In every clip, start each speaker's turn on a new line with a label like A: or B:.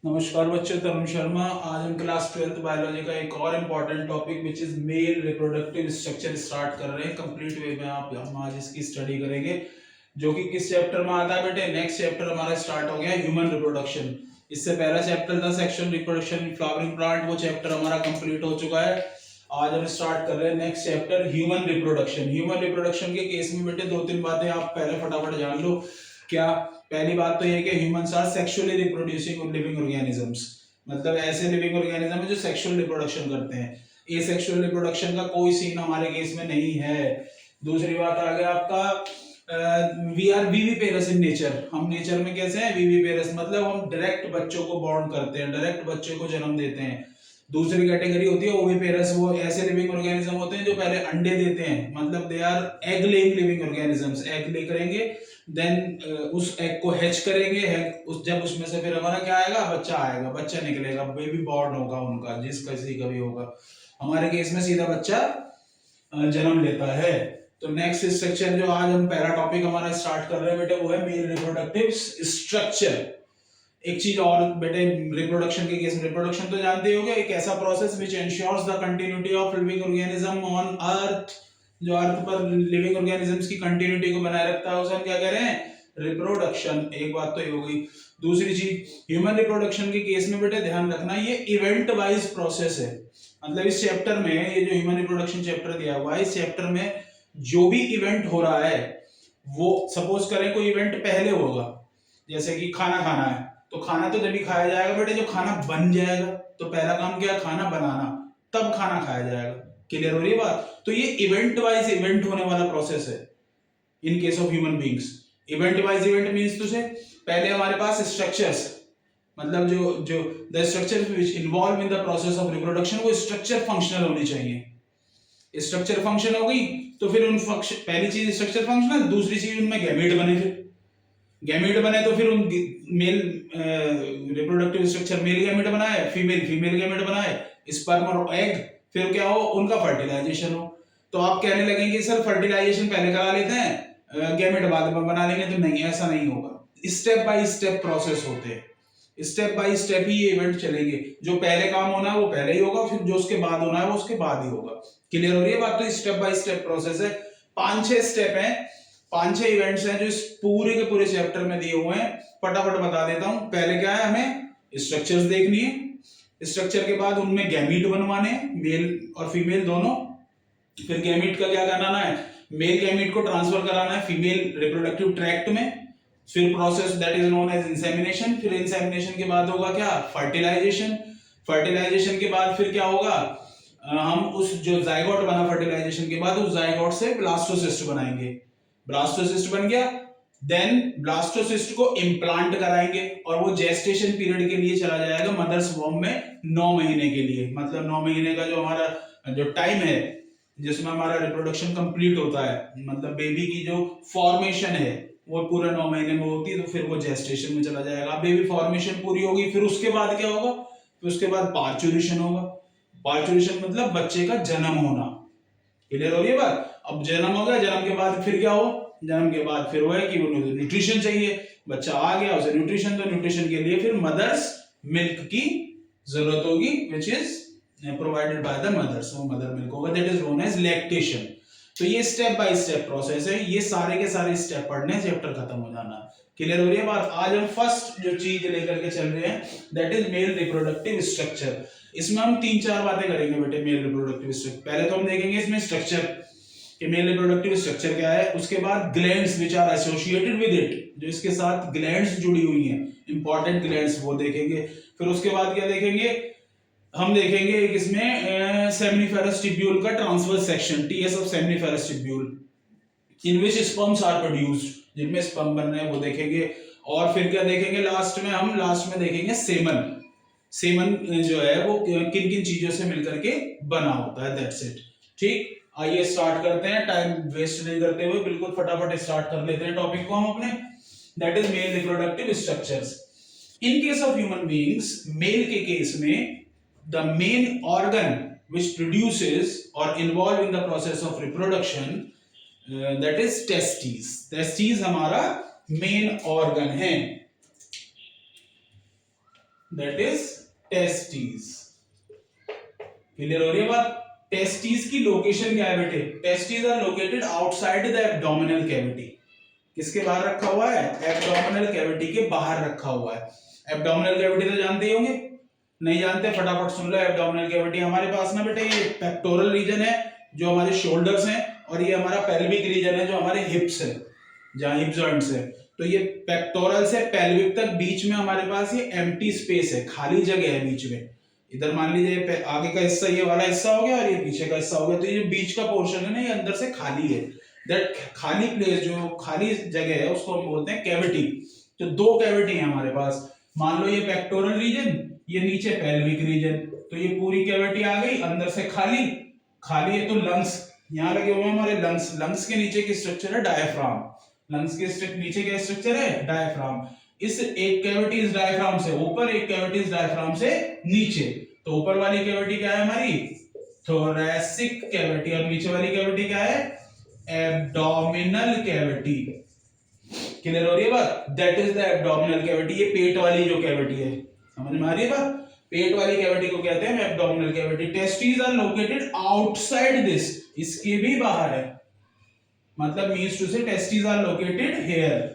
A: नमस्कार बच्चों, तरुण शर्मा। आज हम क्लास 12th बायोलॉजी का एक और important topic which is male reproductive structure start कर रहे हैं। कंप्लीट वे में हम आज इसकी स्टडी करेंगे, जो कि किस चैप्टर में आता है बेटे। नेक्स्ट चैप्टर हमारा स्टार्ट हो गया ह्यूमन रिप्रोडक्शन। इससे पहला चैप्टर था sexual reproduction in flowering plant, वो चैप्टर हमारा कंप्लीट हो चुका है। आज हम स्टार्ट कर रहे हैं next chapter human reproduction. Human reproduction के केस में बेटे दो तीन बातें आप पहले फटाफट जान लो। क्या? पहली बात तो ये कि humans are sexually reproducing living organisms, मतलब ऐसे लिविंग ऑर्गेनिज्म है जो सेक्सुअल रिप्रोडक्शन करते हैं। ये सेक्सुअल रिप्रोडक्शन का कोई सीन हमारे केस में नहीं है। दूसरी बात आ गया आपका we are viviparous in nature. हम नेचर में कैसे हैं? विविपेरस, मतलब हम डायरेक्ट बच्चों को बॉर्न करते हैं, डायरेक्ट बच्चे को जन्म देते हैं। दूसरी कैटेगरी होती है ओविपेरस, वो ऐसे लिविंग ऑर्गेनिज्म होते हैं जो पहले अंडे देते हैं, मतलब they are egg laying living organisms. Egg lay करेंगे, देन उस एग को हैच करेंगे, जब उसमें से फिर हमारा क्या आएगा? बच्चा आएगा, बच्चा निकलेगा, बेबी बॉर्न होगा उनका, जिस किसी का भी होगा। हमारे केस में सीधा बच्चा जन्म लेता है। तो नेक्स्ट स्ट्रक्चर जो आज हम पहला टॉपिक हमारा स्टार्ट कर रहे हैं बेटे, वो है मेल रिप्रोडक्टिव स्ट्रक्चर। एक चीज और बेटे, रिप्रोडक्शन के केस में, रिप्रोडक्शन तो जानते हो, एक ऐसा process which ensures the continuity of living organism on earth. जो अर्थ पर लिविंग ऑर्गेनिजम्स की कंटिन्यूटी को बनाए रखता है, उसे हम क्या कह रहे हैं? रिप्रोडक्शन। एक बात तो ये हो गई। दूसरी चीज, ह्यूमन रिप्रोडक्शन के केस में बेटे ध्यान रखना, ये इवेंट वाइज प्रोसेस है। मतलब इस चैप्टर में, ये जो ह्यूमन रिप्रोडक्शन चैप्टर दिया हुआ है, इस चैप्टर में जो भी इवेंट हो रहा है, वो सपोज करें कोई इवेंट पहले होगा, जैसे कि खाना खाना है, तो खाना तो जब भी खाया जाएगा बेटे, जो खाना बन जाएगा, तो पहला काम क्या? खाना बनाना, तब खाना खाया जाएगा। क्लियर हो रही है बात? तो ये इवेंट वाइज इवेंट होने वाला प्रोसेस है in case of human beings. Event wise event means तो से पहले हमारे पास स्ट्रक्चर्स, मतलब जो जो the structure which involve in the process of reproduction, वो स्ट्रक्चर फंक्शनल होनी चाहिए। स्ट्रक्चर फंक्शन हो गई तो फिर उन पहली चीज स्ट्रक्चर फंक्शनल, दूसरी चीज उनमें गैमेट बने। फिर गैमेट बने तो फिर उन male reproductive structure male gamete बनाए, फीमेल फीमेल गैमेट बनाए, स्पर्म और एग, फिर क्या हो? उनका फर्टिलाइजेशन हो। तो आप कहने लगेंगे सर फर्टिलाइजेशन पहले करा लेते हैं, गैमेट बाद में बना लेंगे। तो नहीं, ऐसा नहीं होगा। स्टेप बाय स्टेप प्रोसेस होते हैं, स्टेप बाय स्टेप ही ये इवेंट चलेंगे। जो पहले काम होना है वो पहले ही होगा, फिर जो उसके बाद होना है वो उसके बाद ही होगा। क्लियर हो रही है बात? तो स्टेप बाय स्टेप प्रोसेस है। 5-6 स्टेप है, 5-6 इवेंट्स हैं जो इस पूरे के पूरे चैप्टर में दिए हुए हैं। फटाफट बता देता हूं। पहले क्या है? हमें स्ट्रक्चर्स देखनी है। स्ट्रक्चर के बाद उनमें गैमीट बनवाने हैं, मेल और फीमेल दोनों। फिर गैमीट का क्या कराना है? मेल गैमीट को ट्रांसफर कराना है फीमेल रिप्रोडक्टिव ट्रैक्ट में। फिर process that is known as insemination. फिर इंसेमिनेशन के बाद होगा क्या? फर्टिलाइजेशन। फर्टिलाइजेशन के बाद फिर क्या होगा? हम उस जो जाइगोट बना फर्टिलाइजेशन के बाद, उस जाइगोट से ब्लास्टोसिस्ट बनाएंगे। ब्लास्टोसिस्ट बन गया, देन ब्लास्टोसिस्ट को इम्प्लांट कराएंगे और वो जेस्टेशन पीरियड के लिए चला जाएगा मदर्स वॉर्म में 9 महीने के लिए। मतलब 9 महीने का जो हमारा जो टाइम है जिसमें हमारा रिप्रोडक्शन कंप्लीट होता है, मतलब बेबी की जो फॉर्मेशन है वो पूरा 9 महीने में होती है, तो फिर वो जेस्टेशन में चला जाएगा। बेबी फॉर्मेशन पूरी होगी, फिर उसके बाद क्या होगा? फिर उसके बाद पार्चुरेशन होगा। पार्चुरेशन मतलब बच्चे का जन्म होना। क्लियर हो रही है बात? अब जन्म हो गया, जन्म के बाद फिर क्या हो? जन्म के बाद फिर वो है कि वो न्यूट्रिशन चाहिए। बच्चा आ गया, उसे न्यूट्रिशन, तो न्यूट्रिशन के लिए फिर मदर्स मिल्क की जरूरत होगी, which is provided by the mothers. वो मदर मिल्क होगा, that is known as lactation. तो ये स्टेप बाय स्टेप प्रोसेस है। ये सारे के सारे स्टेप पढ़ने, चैप्टर खत्म हो जाना। क्लियर हो रही है बात? आज हम फर्स्ट जो चीज लेकर के चल रहे हैं, that is male reproductive structure. इसमें हम 3-4 बातें करेंगे बेटे। मेल रिप्रोडक्टिव स्ट्रक्चर पहले तो हम देखेंगे इसमें स्ट्रक्चर कि मेल रिप्रोडक्टिव स्ट्रक्चर क्या है। उसके बाद glands which are associated with it, जो इसके साथ ग्लैंड्स जुड़ी हुई हैं, इंपॉर्टेंट ग्लैंड्स, वो देखेंगे। फिर उसके बाद क्या देखेंगे? हम देखेंगे एक इसमें सेमिनिफेरस टिब्यूल का transverse section, TS of seminiferous tubule, in which sperms are produced, जिनमें स्पर्म बन रहे हैं वो देखेंगे। और फिर क्या देखेंगे? लास्ट में देखेंगे सेमन। सेमन जो है वो किन किन चीजों से मिलकर के बना होता है, दैट्स इट। ठीक, आइए स्टार्ट करते हैं, टाइम वेस्ट नहीं करते हुए बिल्कुल फटाफट स्टार्ट कर लेते हैं टॉपिक को हम अपने। That is male reproductive structures. In case of human beings, male के केस में the main organ which produces or involved in the process of reproduction, that is testes. testes हमारा मेन ऑर्गन है। That is testis. Clear हो रही है बात? Testis की location क्या है बेटे? Testis are located outside the abdominal cavity. किसके बाहर रखा हुआ है? एब्डोमिनल कैविटी के बाहर रखा हुआ है। एब्डोमिनल कैविटी तो जानते ही होंगे, नहीं जानते फटाफट सुन लो। एब्डोमिनल कैविटी हमारे पास ना बेटे ये पेक्टोरल रीजन है जो हमारे शोल्डर्स हैं, और ये हमारा पेल्विक रीजन है जो हमारे हिप्स है, जहां हिप जॉइंट्स है। तो ये पेक्टोरल से पेल्विक तक बीच में हमारे पास ये एम्प्टी स्पेस है, खाली जगह है बीच में। इधर मान लीजिए आगे का हिस्सा ये वाला हिस्सा हो गया और ये पीछे का हिस्सा हो गया, तो ये बीच का पोर्शन है ना, ये अंदर से खाली है। दैट खाली प्लेस, जो खाली जगह है, उसको हम बोलते हैं कैविटी। तो दो कैविटी है हमारे पास। मान लो ये पेक्टोरल रीजन, ये नीचे पेल्विक रीजन, तो ये पूरी कैविटी आ गई, अंदर से खाली। खाली है तो लंग्स यहाँ लगे हुए हैं हमारे, लंग्स। लंग्स के नीचे की स्ट्रक्चर है डायफ्राम। लंग्स के नीचे क्या स्ट्रक्चर है? डायफ्राम। इस एक कैविटी इस डायफ्राम से ऊपर, एक कैविटी इस डायफ्राम से नीचे। तो ऊपर वाली कैविटी क्या है हमारी? Thoracic cavity. और नीचे वाली कैविटी क्या है? Abdominal cavity. क्लियर हो रही है बात? That is the abdominal cavity. ये पेट वाली जो कैविटी है, समझ में आ रही है बात? पेट वाली कैविटी को कहते हैं abdominal cavity. Testis are located outside this, इसके भी बाहर है। मतलब means to say testis are located here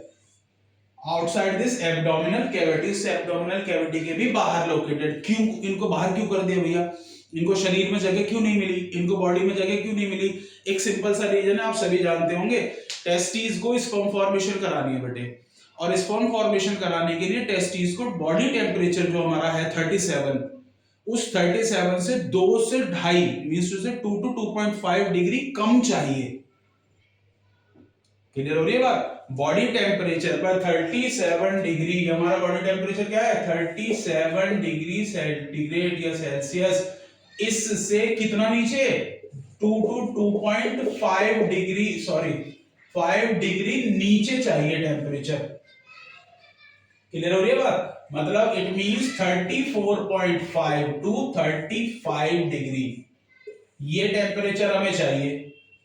A: outside this abdominal cavity. इस एब्डोमिनल कैविटी के भी बाहर लोकेटेड। क्यों इनको बाहर क्यों कर दिया भैया? इनको शरीर में जगह क्यों नहीं मिली? इनको बॉडी में जगह क्यों नहीं मिली? एक सिंपल सा रीजन है, आप सभी जानते होंगे। टेस्टिस को स्पर्म फॉर्मेशन करानी है बेटे, और स्पर्म फॉर्मेशन कराने के लिए टेस्टिस को बॉडी टेम्परेचर जो हमारा है 37, उस 37 से 2 से 2.5 मींस टू से 2 to 2.5 डिग्री कम चाहिए। क्लियर हो रही है बात? बॉडी टेम्परेचर पर 37 डिग्री, हमारा बॉडी टेम्परेचर क्या है? 37 डिग्री सेंटीग्रेड या सेल्सियस। इससे कितना नीचे? 2 to 2.5 डिग्री, सॉरी 5 डिग्री नीचे चाहिए टेम्परेचर। क्लियर हो रही है बात? मतलब इट मींस 34.5 to 35 डिग्री ये टेम्परेचर हमें चाहिए।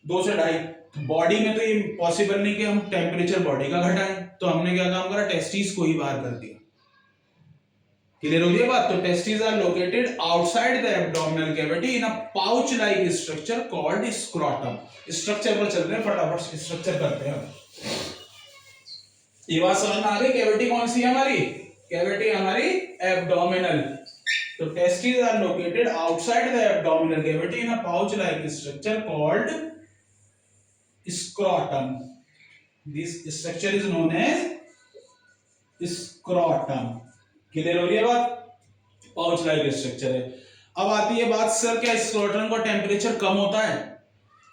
A: 2 से 2.5। बॉडी में तो ये पॉसिबल नहीं कि हम टेम्परेचर बॉडी का घटाएं, तो हमने क्या काम करा? टेस्टिस को ही बाहर कर दिया। क्लियर हो रही है बात? तो testis are located outside the abdominal cavity in a pouch like structure called scrotum. Structure पर चल रहे हैं, फटाफट स्ट्रक्चर करते हैं। ये बात समझ में आ गई? कैविटी कौन सी है हमारी? कैविटी हमारी एब्डोमिनल। तो testis are located outside the abdominal cavity in a pouch like structure called scrotum. This structure is known as scrotum. Clear हो रही है बात? पाउच लाइक स्ट्रक्चर है। अब आती है बात, सर क्या स्क्रोटम का टेम्परेचर कम होता है?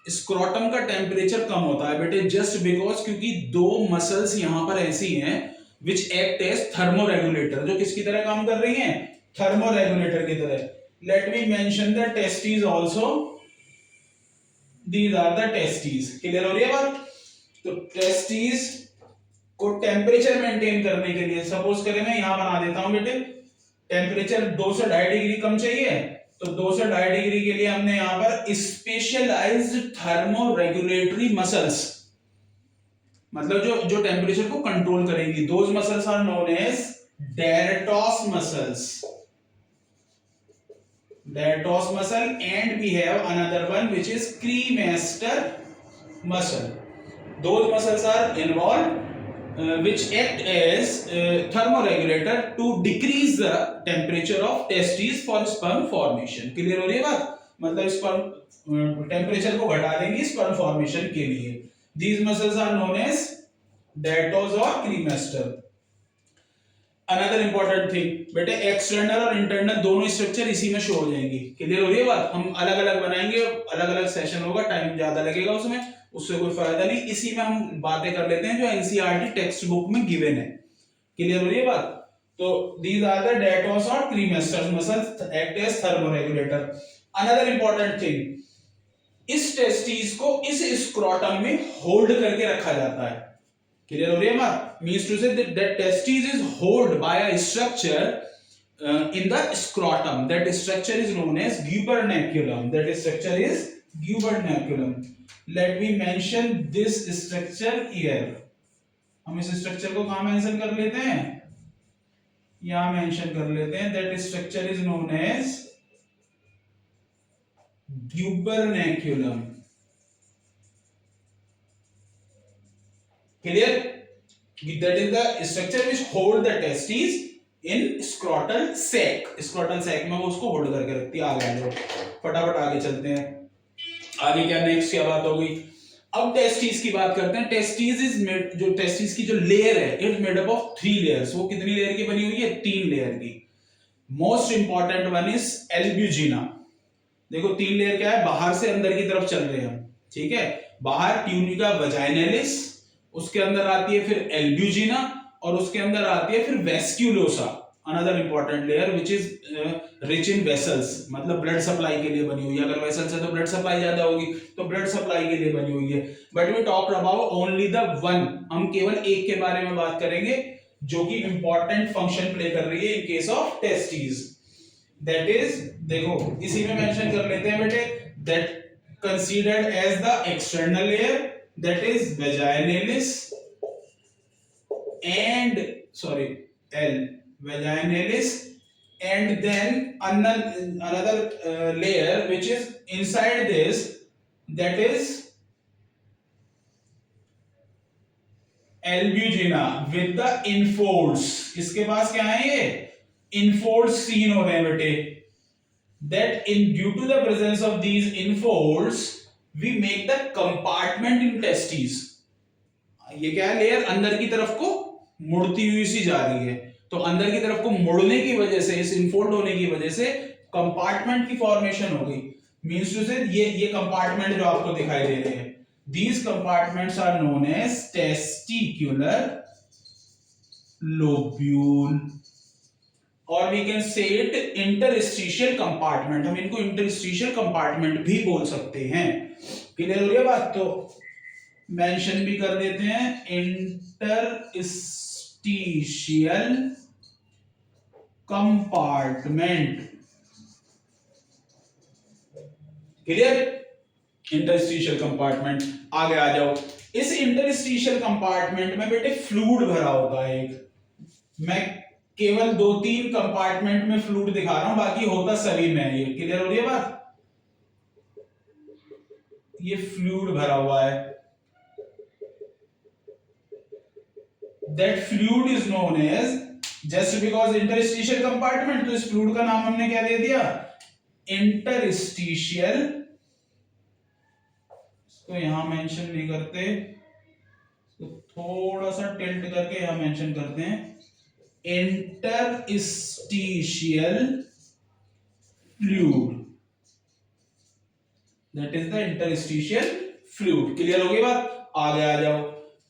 A: स्क्रोटम का टेम्परेचर कम होता है बेटे जस्ट बिकॉज, क्योंकि दो मसल्स यहां पर ऐसी हैं विच एक्ट एज थर्मोरेगुलेटर, जो किसकी तरह काम कर रही हैं? थर्मोरेगुलेटर की तरह। Late me mention the testis also. These are the testes. Clear हो रही है बात? तो टेस्टिस को टेम्परेचर मेंटेन करने के लिए, सपोज करें मैं यहां बना देता हूं बेटे, टेम्परेचर 2 से 2.5 डिग्री कम चाहिए, तो 2 से 2.5 डिग्री के लिए हमने यहां पर स्पेशलाइज्ड थर्मो रेगुलेटरी मसल्स, मतलब जो टेम्परेचर को कंट्रोल करेंगी। Those muscles are known as dartos muscles. Dartos muscle, and we have another one which is cremaster muscle. Those muscles are involved which act as thermoregulator to decrease the temperature of testes for sperm formation. Clear हो रही है बात? मतलब sperm temperature को घटा देंगी sperm formation के लिए। These muscles are known as dartos or cremaster. Another important thing बेटे, एक्सटर्नल और इंटरनल दोनों स्ट्रक्चर इसी में शो हो जाएंगी। क्लियर हो रही है बात? हम अलग अलग बनाएंगे, अलग अलग सेशन होगा, टाइम ज्यादा लगेगा उसमें, उससे कोई फायदा नहीं। इसी में हम बातें कर लेते हैं जो एनसीईआरटी टेक्स्ट बुक में गिवन है। क्लियर हो रही है बात? तो दीज आर द डेटोस और cremaster muscles act as thermoregulator. Another important thing, इस टेस्टिस को इस स्क्रोटम में होल्ड करके रखा जाता है। क्लियर हो रही है बात? Means to say that testes is held by a structure in the scrotum. That structure is known as gubernaculum. That structure is gubernaculum. Let me mention this structure here. हम इस स्ट्रक्चर को कहां mention कर लेते हैं? यहां mention कर लेते हैं, that structure is known as gubernaculum. Clear? That is the structure which hold the testis in scrotal sac. Scrotal sac में वो उसको होल्ड करके रखती है। आगे आ जाओ, फटाफट आगे चलते हैं। आगे क्या नेक्स्ट क्या बात हो गई? अब टेस्टिस की बात करते हैं। टेस्टिस इज मेड, जो टेस्टिस की जो लेयर है, it made up of 3 layers. वो कितनी लेयर की बनी हुई है? 3 लेयर की। Most important one is albuginea. देखो 3 लेयर क्या है, बाहर से अंदर की तरफ चल रहे हैं हम, ठीक है। बाहर ट्यूनिका वजाइनलिस, उसके अंदर आती है फिर एल्ब्यूजिना, और उसके अंदर आती है फिर vasculosa, another important layer which is rich in vessels, मतलब ब्लड सप्लाई के लिए बनी हुई है। अगर वेसल्स है तो ब्लड सप्लाई ज्यादा होगी, तो ब्लड सप्लाई के लिए बनी हुई है। But we talk about only the one, हम केवल एक के बारे में बात करेंगे जो कि इंपॉर्टेंट फंक्शन प्ले कर रही है in case of testis. That is, देखो इसी में मेंशन कर लेते हैं बेटे, that considered as the external layer, that is vaginalis and sorry L vaginalis, and then another layer which is inside this, that is albugina with the infolds। इसके पास क्या है? ये infolds सीन हो रहे हैं बेटे। that in due to the presence of these infolds we make the compartment in testes। ये क्या है? लेयर अंदर की तरफ को मुड़ती हुई सी जा रही है, तो अंदर की तरफ को मुड़ने की वजह से, इस इनफोल्ड होने की वजह से कंपार्टमेंट की फॉर्मेशन हो गई। मींस टू से ये कंपार्टमेंट जो आपको दिखाई दे रहे हैं, these compartments are known as testicular lobule, और we can say it interstitial compartment. हम इनको इंटरस्टिशियल कंपार्टमेंट भी बोल सकते हैं। क्लियर हो रही है बात? तो मेंशन भी कर देते हैं, interstitial compartment. Clear? Interstitial compartment. आगे आ जाओ। इस इंटरस्टिशियल कंपार्टमेंट में बेटे फ्लूइड भरा होता है एक। मैं केवल 2-3 कंपार्टमेंट में फ्लूइड दिखा रहा हूं, बाकी होता सभी में ये। क्लियर हो रही है बात? ये फ्लूइड भरा हुआ है। That fluid is known as, just because interstitial compartment, तो इस फ्लूइड का नाम हमने क्या दे दिया? इंटरस्टिशियल। इसको यहां मेंशन नहीं करते, तो थोड़ा सा टिल्ट करके यहां मेंशन करते हैं, interstitial fluid, that is the interstitial fluid. Clear हो गई बात? आगे आ जाओ।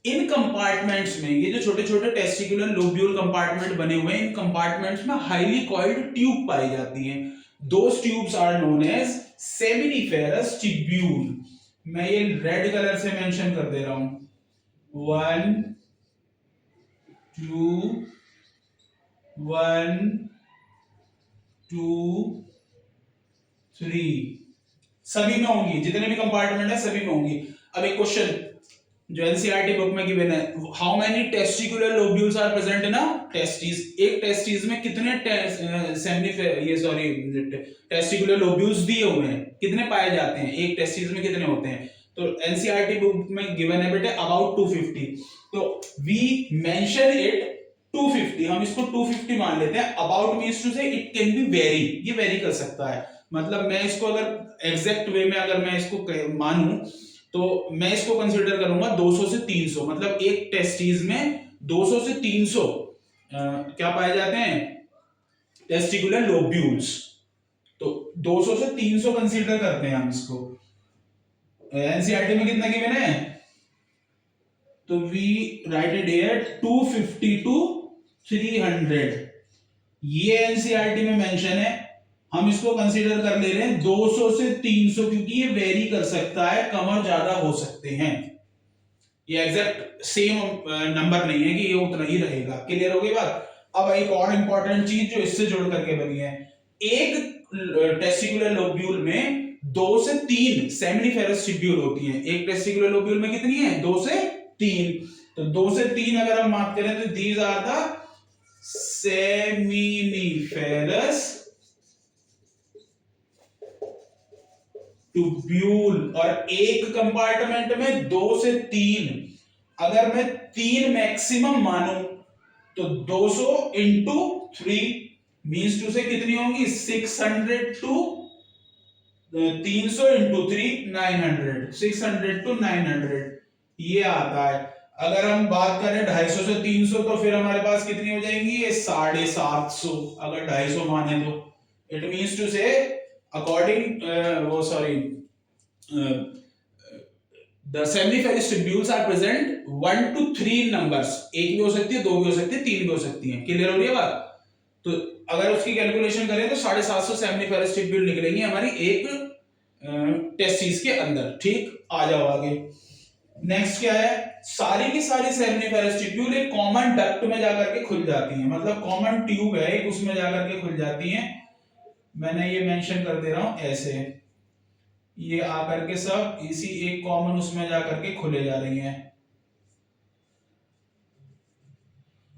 A: इन कंपार्टमेंट्स में, ये जो छोटे छोटे टेस्टिकुलर लोब्यूल कंपार्टमेंट बने हुए हैं, इन कंपार्टमेंट्स में हाईली कॉइल्ड ट्यूब पाई जाती हैं। Those tubes are known as seminiferous tubule. मैं ये रेड कलर से मेंशन कर दे रहा हूं, 1 2 1 2 3, सभी में होंगी, जितने भी कंपार्टमेंट है सभी में होंगी। अब एक क्वेश्चन जो एनसीईआरटी बुक में गिवन है, how many testicular lobules are present in a testis? एक टेस्टिस में कितने टेस्टिकुलर लोब्यूल्स दिए हुए हैं, कितने पाए जाते हैं? एक टेस्टिस में कितने होते हैं? तो एनसीईआरटी बुक में गिवन है बेटे अबाउट 250। तो वी मेंशन इट 250, हम इसको 250 मान लेते हैं। अबाउट मींस टू से इट कैन बी वेरी, ये वेरी कर सकता है। मतलब मैं इसको अगर एग्जैक्ट वे में अगर मैं इसको मानूं, तो मैं इसको कंसीडर करूंगा 200 से 300, मतलब एक टेस्टिस में 200 से 300 क्या पाए जाते हैं? Testicular lobules. तो 200 से 300 कंसीडर करते हैं हम इसको। एनसीईआरटी में कितना गिवन है? तो we write it here 250 to 300, ये एनसीईआरटी में मेंशन है। हम इसको कंसीडर कर ले रहे हैं 200 से 300, क्योंकि ये वेरी कर सकता है, कम और ज्यादा हो सकते हैं। ये एग्जैक्ट सेम नंबर नहीं है कि ये उतना ही रहेगा। क्लियर हो गई बात? अब एक और इंपॉर्टेंट चीज जो इससे जोड़ करके बनी है, एक टेस्टिकुलर लोब्यूल में 2 से 3 सेमिनिफेरस ट्यूब्यूल होती हैं। एक टेस्टिकुलर लोब्यूल में कितनी है? 2 से 3। तो 2 से 3 अगर हम बात करें तो these are the seminiferous tubule, और एक कंपार्टमेंट में 2 से 3, अगर मैं 3 मैक्सिमम मानूं तो 200 इंटू 3 मीन्स टू से कितनी होंगी 600 टू 300 इंटू 3 900, 600 टू 900 ये आता है। अगर हम बात करें 250 से 300 तो फिर हमारे पास कितनी हो जाएंगी ये 750, अगर 250 माने तो इट मीन्स टू से according the seminiferous tubules are present 1 to 3 numbers, एक भी हो सकती है, 2 भी हो सकती है, 3 भी हो सकती है। क्लियर हो रही है बात? तो अगर उसकी कैलकुलेशन करें तो 750 सेमिनिफेरस ट्यूब्यूल निकलेंगी हमारी एक टेस्टिस के अंदर। ठीक, आ जाओ आगे। नेक्स्ट क्या है, सारी की सारी सेमिनिफेरस ट्यूब्यूल एक कॉमन डक्ट में जाकर के खुल जाती हैं, मतलब कॉमन ट्यूब है एक, उसमें जाकर के खुल जाती हैं। मैंने ये मेंशन कर दे रहा हूं ऐसे, ये आकर के सब इसी एक कॉमन उसमें जाकर के खुले जा रही हैं।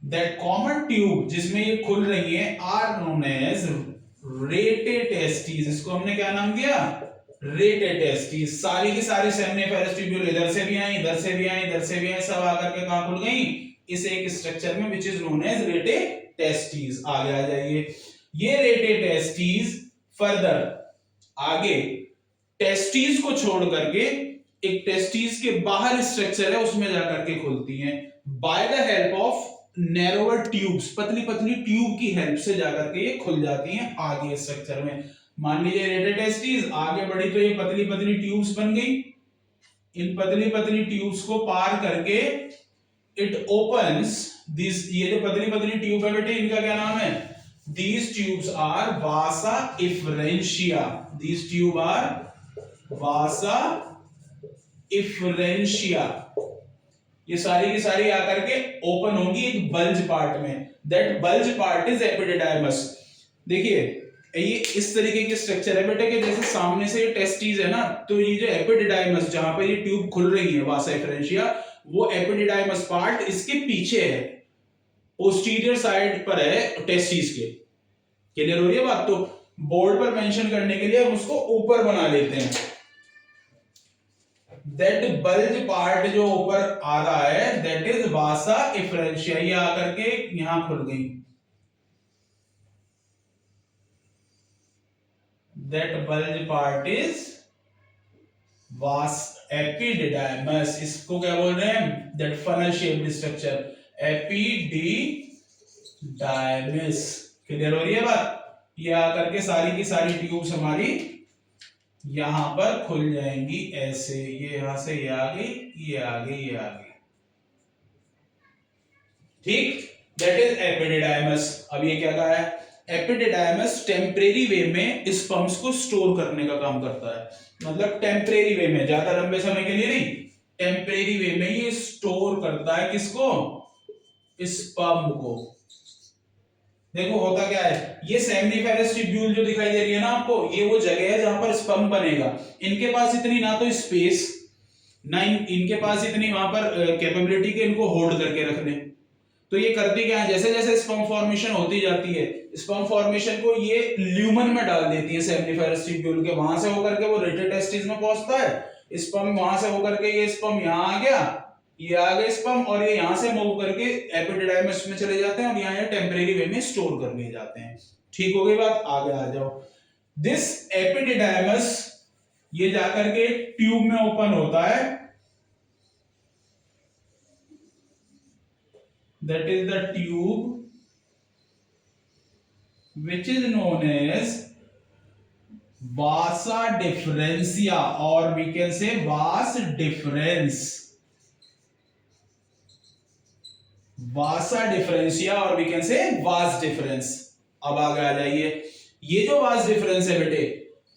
A: दैट कॉमन ट्यूब जिसमें ये खुल रही है are known as rete testis. इसको हमने क्या नाम दिया, रेटे टेस्टिस। सारी की सारी सेमिनिफेरस ट्यूब्यूल इधर से भी आई, इधर से भी आई, इधर से भी आई, सब आकर के कहां खुल गई, इस एक स्ट्रक्चर में which is known as rete testis. आगे आ जाइए, ये रेटे टेस्टिस फर्दर आगे टेस्टिस को छोड़ करके एक टेस्टिस के बाहर स्ट्रक्चर है उसमें जाकर के खुलती हैं by the help of narrower tubes. पतली पतली ट्यूब की हेल्प से जाकर के ये खुल जाती हैं आगे स्ट्रक्चर में। मान लीजिए रेटे टेस्टिस आगे बढ़ी तो ये पतली पतली ट्यूब्स बन गई। इन पतली पतली ट्यूब्स को पार करके इट ओपन्स दिस, ये जो पतली पतली ट्यूब है बेटे इनका क्या नाम है, these tubes are vasa efferentia, these tube are vasa efferentia। ये सारी की सारी आकर के ओपन होंगी एक बल्ज पार्ट में, that bulge part is epididymis. देखिए ये इस तरीके की स्ट्रक्चर है बेटे कि जैसे सामने से ये टेस्टिस है ना, तो ये जो एपिडिडाइमस जहां पर ये ट्यूब खुल रही है वासा एफरेंशिया, वो एपिडिडाइमस पार्ट इसके पीछे है, पोस्टीरियर साइड पर है टेस्टिस के। क्लियर हो रही है बात? तो बोर्ड पर मेंशन करने के लिए हम उसको ऊपर बना लेते हैं। दैट बल्ज पार्ट जो ऊपर आ रहा है दैट इज वासा एफरेंशिया, ये आकर के यहां खुल गई। दैट बल्ज पार्ट इज वास एपिडिडाइमस। इसको क्या बोल रहे हैं, that funnel shaped structure epididymis. Clear हो रही है बात? ये आकर के सारी की सारी ट्यूब्स हमारी यहां पर खुल जाएंगी ऐसे, ये यहां से ये आ गई, ये आ गई, ये आ गई। ठीक, दैट इज एपिडिडाइमस। अब ये क्या कहा है, एपिडिडाइमस टेम्परेरी वे में स्पर्म्स को स्टोर करने का काम करता है, मतलब टेम्परेरी वे में, ज्यादा लंबे समय के लिए नहीं, टेम्परेरी वे में ये स्टोर करता है किसको, स्पर्म को। देखो होता क्या है, ये सेमिनिफेरस ट्यूब्यूल जो दिखाई दे रही है ना आपको, ये वो जगह है जहां पर स्पर्म बनेगा। इनके पास इतनी ना तो स्पेस, ना इनके पास इतनी वहां पर कैपेबिलिटी के इनको होल्ड करके रख ले। तो ये करती क्या है, जैसे जैसे स्पर्म फॉर्मेशन होती जाती है, स्पर्म फॉर्मेशन को ये ल्यूमन में डाल देती है सेमिनिफेरस ट्यूब्यूल के, वहां से होकर के वो रेटे टेस्टिस में पहुंचता है स्पर्म, वहां से होकर के ये स्पर्म यहां आ गया, ये आ गए स्पर्म, और ये यहां से मूव करके एपिडिडाइमस में चले जाते हैं और यहाँ टेम्परेरी वे में स्टोर कर लिए जाते हैं। ठीक हो गई बात? आगे आ जाओ। दिस एपिडिडाइमस ये जाकर के ट्यूब में ओपन होता है, that is the tube which is known as vasa deferentia, और we can say vas deferens, vasa deferentia, और we can say vas difference. अब आगे आ जाइए, ये जो वास डिफरेंस है बेटे,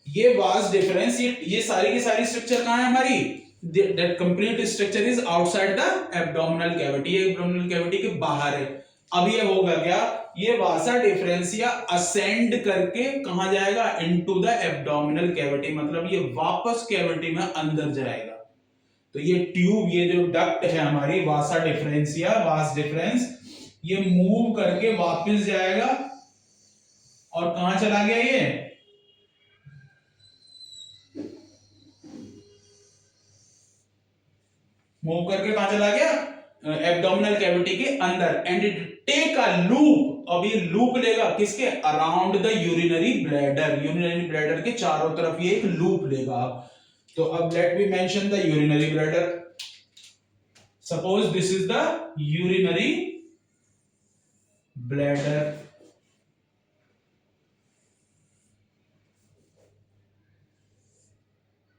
A: ये वास डिफरेंस, ये सारी की सारी स्ट्रक्चर कहां है हमारी, that complete structure is outside the abdominal cavity, ये एब्डोमिनल कैविटी के बाहर है। अब ये होगा क्या, ये वासा डिफरेंशिया असेंड करके कहां जाएगा, इनटू द एब्डोमिनल कैविटी, मतलब ये वापस कैविटी में अंदर जाएगा। तो ये ट्यूब, ये जो डक्ट है हमारी वासा डिफरेंशिया, वास डिफरेंस, ये मूव करके वापस जाएगा और कहां चला गया, ये मूव करके कहां चला गया, एब्डोमिनल कैविटी के अंदर, and it take a loop. अब ये लूप लेगा किसके, around the urinary bladder, urinary bladder के चारों तरफ ये एक लूप लेगा। तो अब let me mention the urinary bladder. Suppose this is the urinary bladder,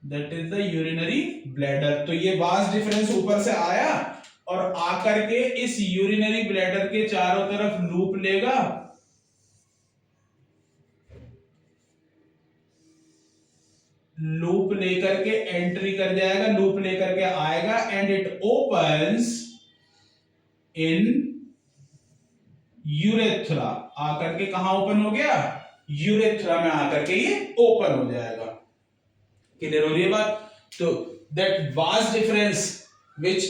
A: that is the urinary bladder. तो ये वास्ट डिफरेंस ऊपर से आया और आकर के इस यूरिनरी ब्लैडर के चारों तरफ लूप लेगा, लूप लेकर के एंट्री कर जाएगा, लूप लेकर के आएगा, and it opens in urethra. आकर के कहां ओपन हो गया, यूरेथ्रा में आकर के ये ओपन हो जाएगा। क्लियर हो रही है बात। तो that vast difference which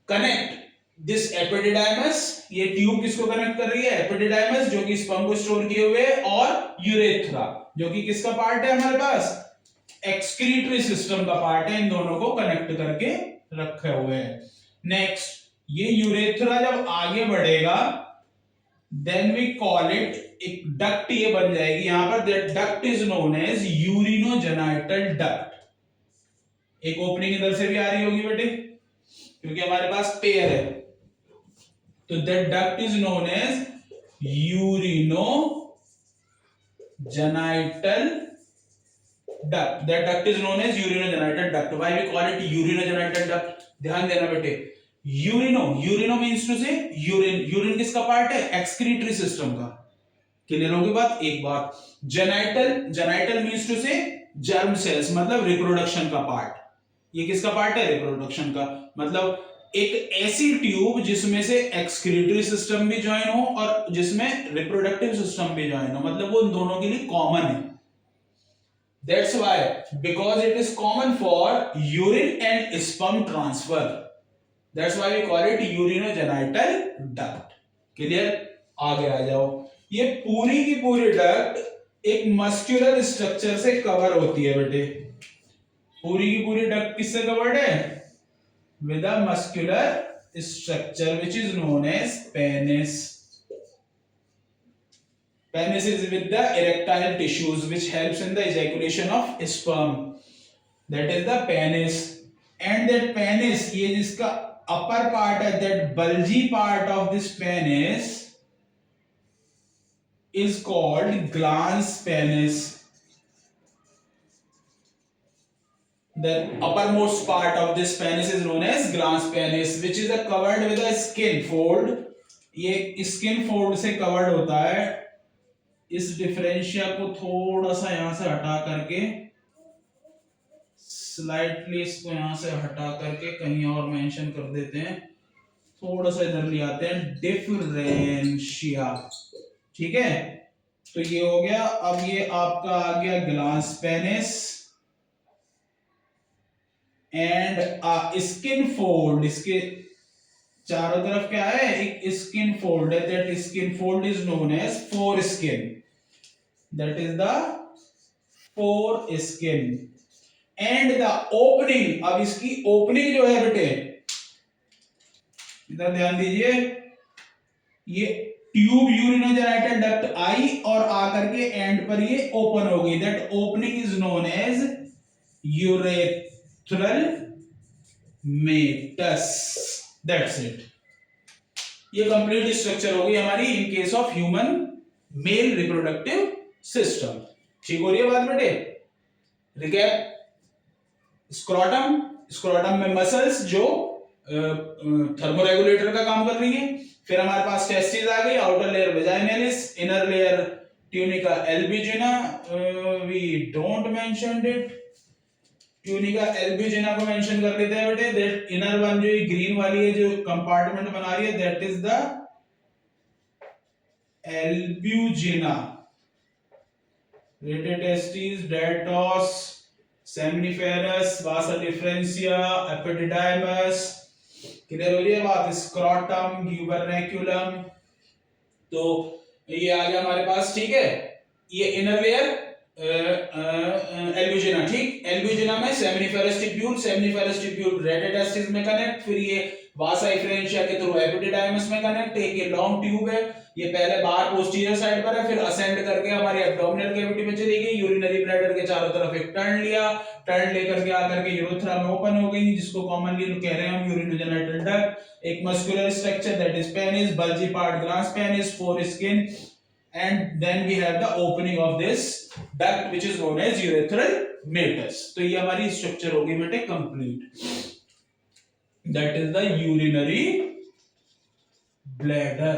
A: connect this epididymis, ये ट्यूब किसको कनेक्ट कर रही है, एपिडिडाइमस जो कि स्पर्म को स्टोर किए हुए, और यूरेथ्रा जो कि किसका पार्ट है हमारे पास, एक्सक्रीटरी सिस्टम का पार्ट है। इन दोनों को कनेक्ट करके रखे हुए हैं। नेक्स्ट, ये यूरेथ्रा जब आगे बढ़ेगा देन वी कॉल इट, एक डक्ट ये बन जाएगी यहां पर, that duct is known as urinogenital duct. एक ओपनिंग इधर से भी आ रही होगी बेटे, क्योंकि हमारे पास पेयर है। तो that duct is known as urinogenital duct. That duct is known as urinogenital duct. Why we call it urinogenital duct? ध्यान देना बेटे, यूरिनो मीन्स टू से यूरिन, यूरिन किसका पार्ट है, एक्सक्रीटरी सिस्टम का। क्लियर होगी बात। एक बात, जेनाइटल मीन्स टू से जर्म सेल्स, मतलब रिप्रोडक्शन का पार्ट। ये किसका पार्ट है, रिप्रोडक्शन का। मतलब एक ऐसी ट्यूब जिसमें से एक्सक्रीटरी सिस्टम भी ज्वाइन हो और जिसमें रिप्रोडक्टिव सिस्टम भी ज्वाइन हो, मतलब वो दोनों के लिए कॉमन है। That's why, because it is common for urine and sperm transfer. That's why we call it urinogenital duct. Clear? आगे आ जाओ। ये पूरी की पूरी डक्ट एक मस्कुलर स्ट्रक्चर से कवर होती है बेटे। पूरी की पूरी डक्ट किससे कवर्ड है, with a muscular structure which is known as penis. Penis is with the erectile tissues which helps in the ejaculation of sperm. That is the penis. And that penis, ये जिसका upper part है, that bulgy part of this penis is called glans penis. The uppermost part of this penis is known as glans penis, which is covered with a skin fold. ये skin fold से covered होता है। इस differentia को थोड़ा सा यहां से हटा करके, स्लाइटली इसको यहां से हटा करके कहीं और मेंशन कर देते हैं, थोड़ा सा इधर ले आते हैं, डिफरेंशिया। ठीक है, तो ये हो गया। अब ये आपका आ गया glans penis and skin fold. इसके चारों तरफ क्या है, एक स्किन फोल्ड है। That skin fold is known as foreskin. That is the foreskin and the opening। अब इसकी ओपनिंग जो है बेटे, इधर ध्यान दीजिए, ये ट्यूब यूरिनोजेनाइटल डक्ट आई और आकर के एंड पर ये ओपन हो गई। That opening is known as urethral meatus. That's it. ये कंप्लीट स्ट्रक्चर हो गई हमारी in case of human male reproductive system. ठीक हो रही है बात बेटे। रिकैप, स्क्रोटम, स्क्रोटम में मसल्स जो थर्मोरेगुलेटर का काम कर रही है। फिर हमारे पास टेस्टिस आ गई, outer layer vaginalis, inner layer tunica albuginea, we don't mention it. Tunica albuginea को मेंशन कर लेते हैं बेटे। दैट इनर वन जो ये ग्रीन वाली है जो कंपार्टमेंट बना रही है, that is the albuginea. Rete testis, dartos, seminiferous, vasa deferentia, epididymis. Clear हो रही है बात। स्क्रोटम, ग्यूबरनेक्युलम, तो ये आ गया हमारे पास, ठीक है। ये इनर लेयर एल्ब्यूजिना, ठीक। एल्ब्यूजिना में सेमिनिफेरस ट्यूब्यूल, सेमिनिफेरस ट्यूब्यूल रेडियोटेस्टिस में कनेक्ट, फिर ये वासा इफ्रेंशिया के थ्रू एपिडिडाइमस में कनेक्ट। एक ये लॉन्ग ट्यूब है, ये पहले बाहर पोस्टीरियर साइड पर है, फिर असेंड करके हमारी एब्डोमिनल कैविटी में चली गई, यूरिनरी ब्लैडर के चारों तरफ एक टर्न लिया, टर्न लेकर के आकर के यूरेथ्रा में ओपन हो गई, जिसको कॉमनली कह रहे हैं हम यूरिनोजेनिटल डक्ट। एक muscular structure that is penis, bulgy part grass penis, four skin, and then we have the opening of this duct which is known as urethral meatus। तो ये हमारी स्ट्रक्चर होगी बेटे complete, that is the urinary bladder।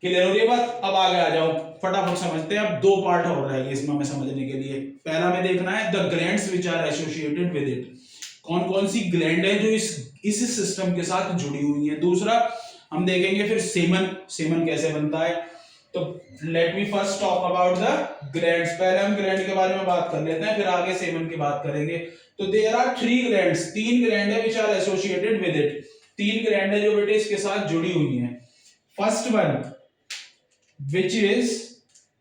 A: Clear हो रही है बात? अब आगे आ जाओ, फटाफट समझते हैं। अब दो पार्ट और रहेंगे इसमें हमें समझने के लिए। पहला में देखना है the glands which are associated with it, कौन कौन सी ग्लैंड है जो इस सिस्टम के साथ जुड़ी हुई है। दूसरा हम देखेंगे फिर सेमन कैसे बनता है। तो let me first talk about the glands. पहले हम ग्लैंड के बारे में बात कर लेते हैं, फिर आगे सेमन की बात करेंगे। तो देयर आर 3 ग्लैंड्स, 3 ग्लैंड है which are associated with it, 3 gland है जो बेटे इसके साथ जुड़ी हुई हैं। First one which is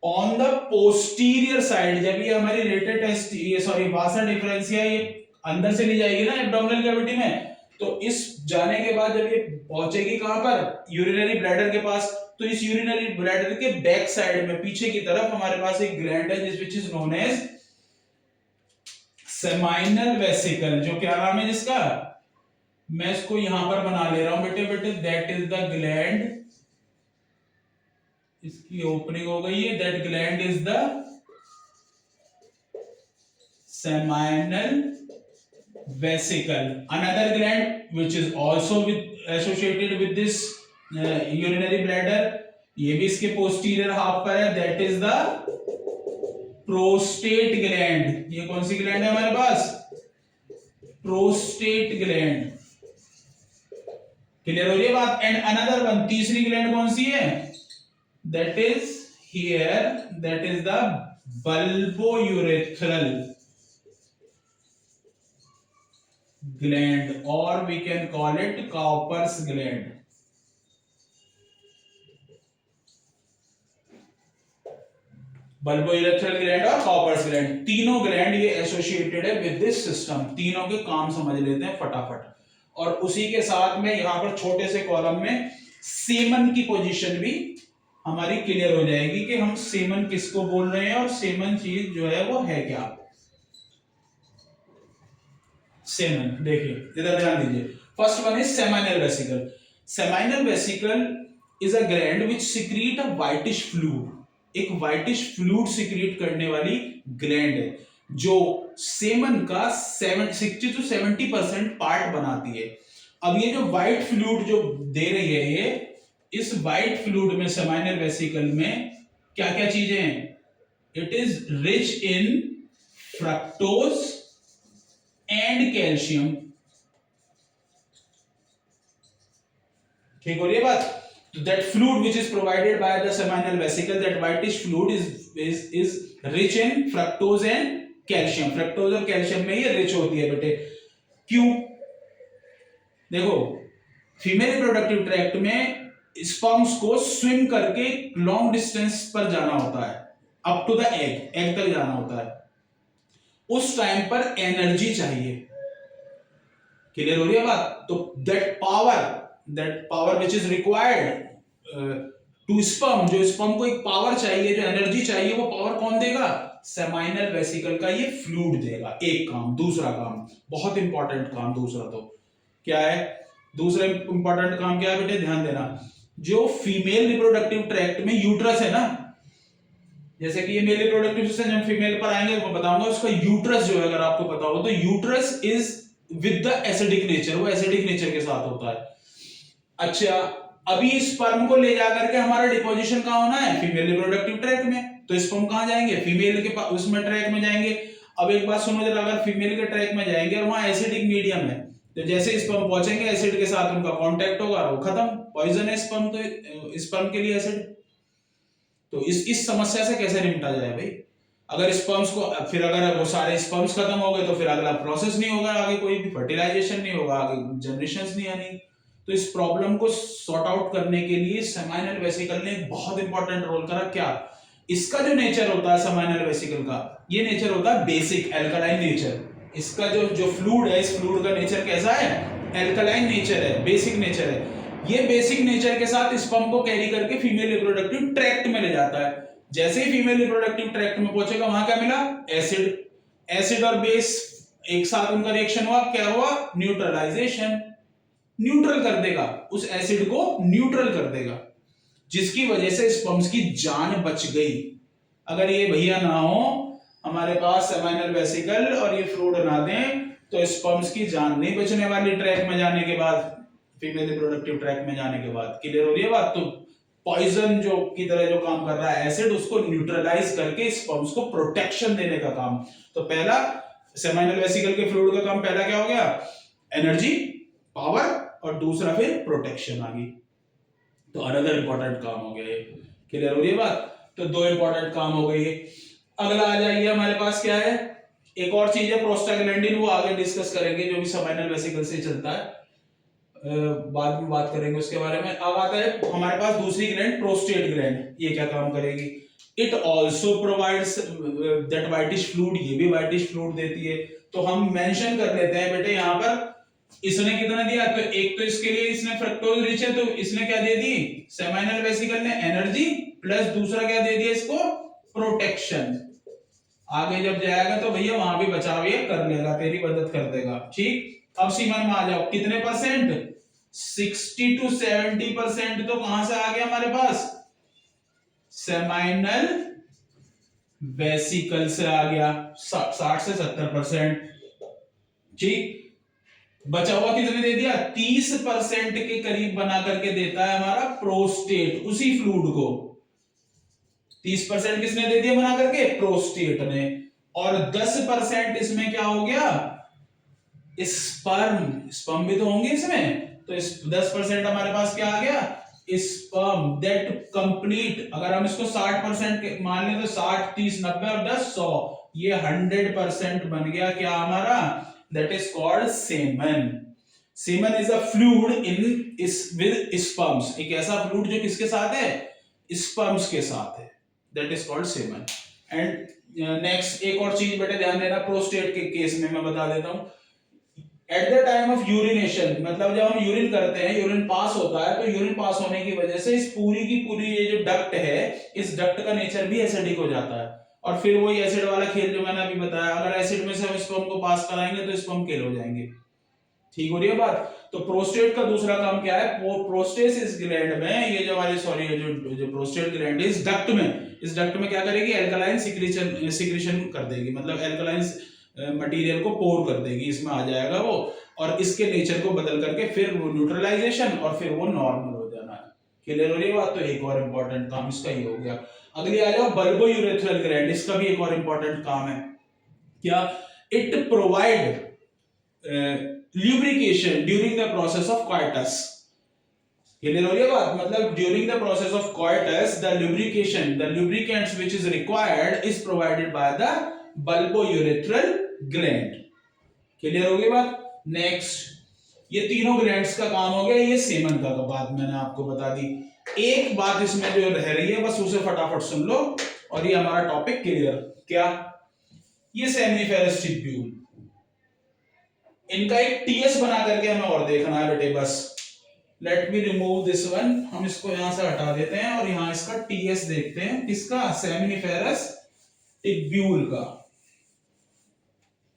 A: on the posterior side, जब ये हमारी रेटेड ये सॉरी वासा डिफरेंशिया ये अंदर से ली जाएगी ना एब्डोमिनल कैविटी में, तो इस जाने के बाद जब ये पहुंचेगी कहां पर, यूरिनरी ब्लैडर के पास, तो इस यूरिनरी ब्लैडर के बैक साइड में पीछे की तरफ हमारे पास एक ग्लैंड है जिस which is known as seminal vesicle. जो क्या नाम है जिसका, मैं इसको यहां पर बना ले रहा हूं बेटे, दैट इज द ग्लैंड, इसकी ओपनिंग हो गई है, that gland is the seminal vesicle। Another gland which is also associated with this urinary bladder, ये भी इसके posterior half पर है, that is the prostate gland। ये कौन सी gland है हमारे पास, prostate gland। क्लियर हो रही है बात? एंड अनदर वन, तीसरी gland कौन सी है, that is here, that is the bulbourethral gland, or we can call it Cowper's gland। bulbourethral gland और Cowper's gland, तीनों ग्लैंड ये एसोसिएटेड है विद दिस सिस्टम। तीनों के काम समझ लेते हैं फटाफट, और उसी के साथ में यहां पर छोटे से कॉलम में सेमन की पोजीशन भी हमारी क्लियर हो जाएगी कि हम सेमन किसको बोल रहे हैं और सेमन चीज जो है वो है क्या। सेमन देखिए, इधर ध्यान दीजिए। First one is seminal vesicle. Seminal vesicle is a gland which secret a whitish fluid, एक व्हाइटिश फ्लूइड सीक्रेट करने वाली ग्लैंड है जो सेमन का 60 to 70% पार्ट बनाती है। अब ये जो व्हाइट फ्लूइड जो दे रही है, ये इस व्हाइट फ्लूइड में सेमाइनल वेसिकल में क्या क्या चीजें हैं, it is rich in fructose and calcium. ठीक हो रही है बात? That fluid which is provided by the seminal vesicle, that whitish fluid is rich in fructose and calcium। fructose और calcium में ये rich होती है बेटे। क्यों? देखो, फीमेल रिप्रोडक्टिव ट्रैक्ट में स्पर्म्स को स्विम करके लॉन्ग डिस्टेंस पर जाना होता है, अप टू द एग तक जाना होता है। उस टाइम पर एनर्जी चाहिए। क्लियर हो रही है बात? तो that power which is required to sperm, जो स्पर्म को एक पावर चाहिए, जो एनर्जी चाहिए, वो पावर कौन देगा, सेमाइनल वेसिकल का ये फ्लूइड देगा। एक काम। दूसरा काम, बहुत इंपॉर्टेंट काम दूसरा, तो क्या है दूसरा इंपॉर्टेंट काम, क्या है बेटे, ध्यान देना। जो फीमेल रिप्रोडक्टिव ट्रैक्ट में यूट्रस है ना, जैसे कि ये मेल रिप्रोडक्टिव सिस्टम, जब फीमेल पर आएंगे तो बताऊंगा, उसका यूट्रस जो है अगर आपको पता हो तो uterus is with the acidic nature, वो एसिडिक नेचर के साथ होता है। अच्छा, अभी स्पर्म को ले जाकर के हमारा डिपोजिशन कहां होना है, फीमेल रिप्रोडक्टिव ट्रैक में। तो स्पर्म कहां जाएंगे, फीमेल के पास, उसमें ट्रैक में जाएंगे। अब एक बात सुनो जरा, अगर फीमेल के ट्रैक में जाएंगे और वहां एसिडिक मीडियम है, तो जैसे स्पर्म पहुंचेंगे एसिड के साथ उनका कांटेक्ट होगा, वो खत्म, पॉइजन है स्पर्म, तो स्पर्म के लिए एसिड। तो इस समस्या से कैसे निपटा जाए भाई? अगर स्पर्म्स को, फिर अगर वो सारे स्पर्म्स खत्म हो गए तो फिर अगला प्रोसेस नहीं होगा, आगे कोई भी फर्टिलाइजेशन नहीं होगा, आगे जनरेशंस नहीं आनी। तो इस प्रॉब्लम को सॉर्ट आउट करने के लिए सेमाइनल वेसिकल ने एक बहुत इंपॉर्टेंट रोल करा। क्या? इसका जो नेचर होता है सेमाइनल वेसिकल का, ये नेचर होता है बेसिक एल्कलाइन नेचर। इसका जो फ्लूइड है, इस फ्लूइड का नेचर कैसा है? एल्कलाइन नेचर है, बेसिक नेचर है। ये बेसिक नेचर के साथ स्पर्म को कैरी करके फीमेल रिप्रोडक्टिव ट्रैक्ट में ले जाता है। जैसे ही फीमेल रिप्रोडक्टिव ट्रैक्ट में पहुंचेगा, वहां क्या मिला? एसिड। एसिड और बेस एक साथ उनका रिएक्शन हुआ, क्या हुआ? न्यूट्रलाइजेशन। न्यूट्रल कर देगा, उस एसिड को न्यूट्रल कर देगा, जिसकी वजह से स्पर्म्स की जान बच गई। अगर ये भैया ना हो हमारे पास सेमाइनल वेसिकल और ये फ्लूइड ना दें, तो स्पर्म्स की जान नहीं बचने वाली ट्रैक में जाने के बाद, फीमेल रिप्रोडक्टिव ट्रैक में जाने के बाद। क्लियर हो रही है बात? तो पॉइजन जो की तरह जो काम कर रहा है एसिड, उसको न्यूट्रलाइज करके स्पर्म्स को प्रोटेक्शन देने का काम। तो पहला सेमाइनल वेसिकल के फ्लूइड का काम पहला क्या हो गया? एनर्जी, पावर, और दूसरा फिर प्रोटेक्शन आ गई। तो अनदर इंपॉर्टेंट काम हो गया ये। क्लियर हो रही है बात? तो दो इंपॉर्टेंट काम हो गए। अगला आ जाइए हमारे पास क्या है, एक और चीज है प्रोस्टाग्लैंडिन, वो आगे डिस्कस करेंगे, जो भी सेमाइनल वेसिकल से चलता है, बाद में बात करेंगे उसके बारे में। अब आता है हमारे पास दूसरी ग्लैंड, प्रोस्टेट ग्लैंड। ये क्या काम करेगी? It also provides that whitish fluid, ये भी व्हाइटिश फ्लूइड देती है। तो हम मेंशन कर लेते हैं बेटे यहाँ पर, इसने कितना दिया? तो एक तो इसके लिए इसने फ्रक्टोज रिच है, तो इसने क्या दे दी? सेमाइनल वेसिकल ने एनर्जी, प्लस दूसरा क्या दे दिया इसको? प्रोटेक्शन। आगे जब जाएगा तो भैया वहां भी बचाव ये कर लेगा, तेरी मदद कर देगा। ठीक, अब सीमन में आ जाओ, कितने परसेंट? 60 to 70%। तो कहां से आ गया हमारे पास? सेमाइनल वेसिकल से आ गया, 60 से 70%। ठीक, बचा हुआ कितने दे दिया? 30% के करीब बना करके देता है हमारा प्रोस्टेट, उसी फ्लूइड को 30% किसने दे दिया बना करके? प्रोस्टेट ने। और 10% इसमें क्या हो गया? स्पर्म। स्पर्म भी तो होंगे इसमें, तो इस 10% हमारे पास क्या आ गया? Sperm that complete. अगर हम इसको 60% मान लें तो 60, 30, 90 और 10, 100, ये 100% बन गया क्या हमारा? That is called semen. Semen is a fluid with sperms. एक ऐसा फ्लूइड जो किसके साथ है? स्पर्म्स के साथ है। That is called semen. And next एक और चीज बेटे ध्यान देना, प्रोस्टेट के केस में मैं बता देता हूं। At the time of urination, मतलब जब हम यूरिन करते हैं, यूरिन पास होता है, तो यूरिन पास होने की वजह से इस पूरी की पूरी ये जो डक्ट है, इस डक्ट का नेचर भी एसिडिक हो जाता है। और फिर वही एसिड वाला खेल जो मैंने अभी बताया, अगर एसिड में से हम स्पर्म को पास कराएंगे तो स्पर्म किल हो जाएंगे। ठीक हो रही है बात? तो प्रोस्टेट का दूसरा काम क्या है? प्रोस्टेट इस ग्लैंड में, ये जो हमारी सॉरी जो प्रोस्टेट ग्लैंड है इस डक्ट में, इस डक्ट में क्या करेगी? एल्कलाइन सिक्रीशन कर देगी, मतलब एल्कलाइन मटेरियल को पोर कर देगी, इसमें आ जाएगा वो, और इसके नेचर को बदल करके फिर वो न्यूट्रलाइजेशन और फिर वो नॉर्मल हो जाना है। क्लियर हो रही है बात? तो एक और इंपॉर्टेंट काम इसका ही हो गया। अगली आ जाओ बल्बो यूरेथ्रल ग्लैंड, इसका भी एक और इंपॉर्टेंट काम है। क्या? It provide lubrication during the process of coitus. Clear हो रही है बात? मतलब during the process of coitus the lubrication, the lubricants which is required is provided by the bulbo urethral gland. Clear हो गई बात? नेक्स्ट, ये तीनों ग्लैंड्स का काम हो गया, ये सेमन का बात मैंने आपको बता दी। एक बात इसमें जो रह रही है, बस उसे फटाफट सुन लो और ये हमारा टॉपिक क्लियर। क्या? ये सेमिनिफेरस टिब्यूल, इनका एक टीएस बना करके हमें और देखना है बेटे। बस let me remove this one, हम इसको यहां से हटा देते हैं और यहां इसका टीएस देखते हैं। किसका? सेमिनिफेरस टिब्यूल का।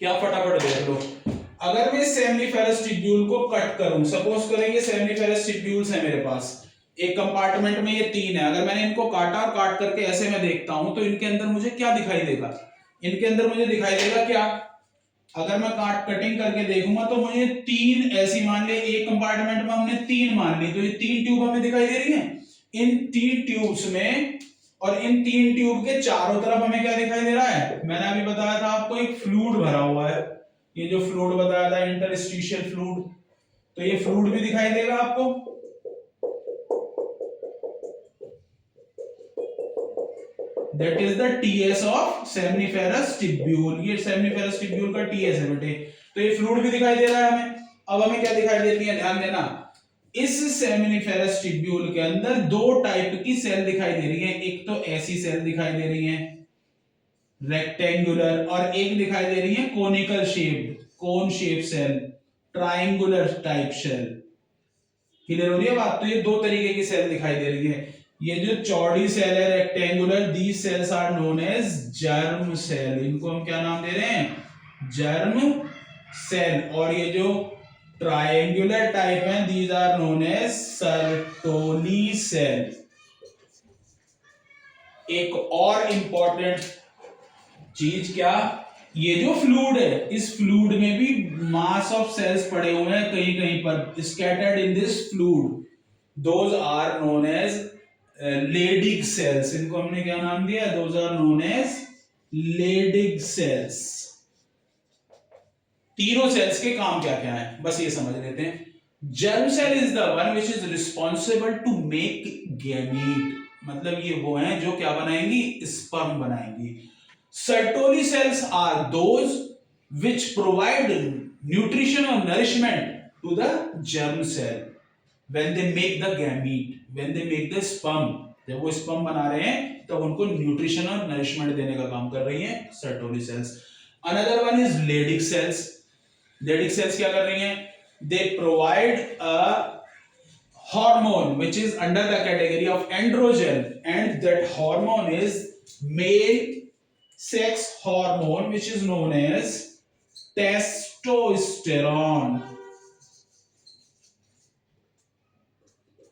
A: क्या? फटाफट देख लो। अगर मैं सेमिनिफेरस टिब्यूल को कट करूं, सपोज करेंगे सेमिनिफेरस टिब्यूल्स है मेरे पास, एक कंपार्टमेंट में ये 3 है। अगर मैंने इनको काटा और काट करके ऐसे मैं देखता हूं, तो इनके अंदर मुझे क्या दिखाई देगा? इनके अंदर मुझे दिखाई देगा क्या? अगर मैं कटिंग करके देखूंगा तो मुझे 3 ऐसी, मान ले एक कंपार्टमेंट में हमने 3 मान ली, तो ये 3 ट्यूब हमें दिखाई दे रही है। इन 3 ट्यूब्स में और इन 3 ट्यूब के चारों तरफ हमें क्या दिखाई दे रहा है? मैंने अभी बताया था आपको, एक फ्लूइड भरा हुआ है। ये जो फ्लूइड बताया था इंटरस्टिशियल फ्लूइड, तो ये फ्लूइड भी दिखाई देगा आपको। That is the TS of seminiferous tubule। ये seminiferous tubule का TS है बेटे। तो ये फ्लूइड भी दिखाई दे रहा है हमें। अब हमें क्या दिखाई देती है? ध्यान देना, इस सेमिनिफेरस ट्यूब्यूल के अंदर दो टाइप की सेल दिखाई दे रही है, एक तो ऐसी सेल दिखाई दे रही है रेक्टेंगुलर, और एक दिखाई दे रही है conical shaped, cone shape cell, triangular type cell. Clear हो रही है बात? तो ये दो तरीके की सेल दिखाई दे रही है। ये जो चौड़ी सेल है rectangular, these cells are known as germ cell, इनको हम क्या नाम दे रहे हैं? Germ cell. और ये जो ट्रायंगुलर टाइप है, these are known as Sertoli cell. एक और इंपॉर्टेंट चीज क्या, ये जो फ्लूइड है, इस फ्लूइड में भी मास ऑफ सेल्स पड़े हुए हैं कहीं कहीं पर, scattered in this fluid, those are known as Leydig cells. इनको हमने क्या नाम दिया? Those are known as Leydig cells. तीनों सेल्स के काम क्या क्या है बस ये समझ लेते हैं। Germ cell is the one which is responsible to make gamete, मतलब ये वो हैं जो क्या बनाएंगी? स्पर्म बनाएंगी। Sertoli cells are those which provide nutrition or nourishment to the germ cell when they make the gamete, when they make the sperm। जब वो स्पर्म बना रहे हैं तब तो उनको न्यूट्रिशन और नरिशमेंट देने का काम कर रही हैं Sertoli cells. Another one is Leydig cells. Leydig cells क्या कर रही हैं? They provide a hormone which is under the category of androgen, and that hormone is male sex hormone which is known as testosterone,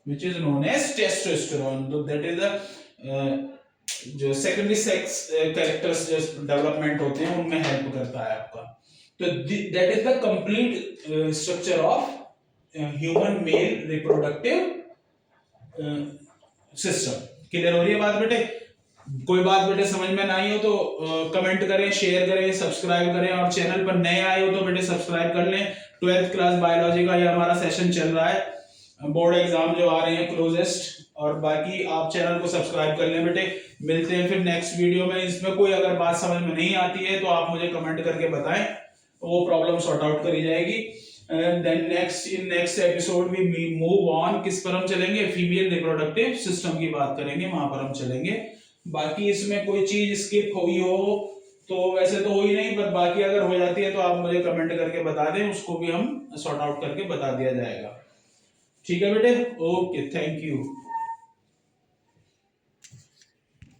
A: which is known as testosterone। तो that is the जो secondary sex characters जो development होते हैं उनमें help करता है आपका। तो that is the complete structure of human male reproductive system. Clear हो रही है बात बेटे? कोई बात बेटे समझ में ना आई हो तो कमेंट करें, शेयर करें, सब्सक्राइब करें, और चैनल पर नए आए हो तो बेटे सब्सक्राइब कर लें। 12th क्लास बायोलॉजी का ये हमारा सेशन चल रहा है, बोर्ड एग्जाम जो आ रहे हैं क्लोजेस्ट, और बाकी आप चैनल को सब्सक्राइब कर लें बेटे। मिलते हैं फिर नेक्स्ट वीडियो में। इसमें कोई अगर बात समझ में नहीं आती है तो आप मुझे कमेंट करके बताएं, वो प्रॉब्लम सॉर्ट आउट करी जाएगी। Then next episode we move on, किस पर हम चलेंगे? फीमेल रिप्रोडक्टिव सिस्टम की बात करेंगे, वहां पर हम चलेंगे। बाकी इसमें कोई चीज स्किप हुई हो तो वैसे तो हुई नहीं, पर बाकी अगर हो जाती है तो आप मुझे कमेंट करके बता दें, उसको भी हम सॉर्ट आउट करके बता दिया जाएगा। ठीक है बेटे? Okay, thank you.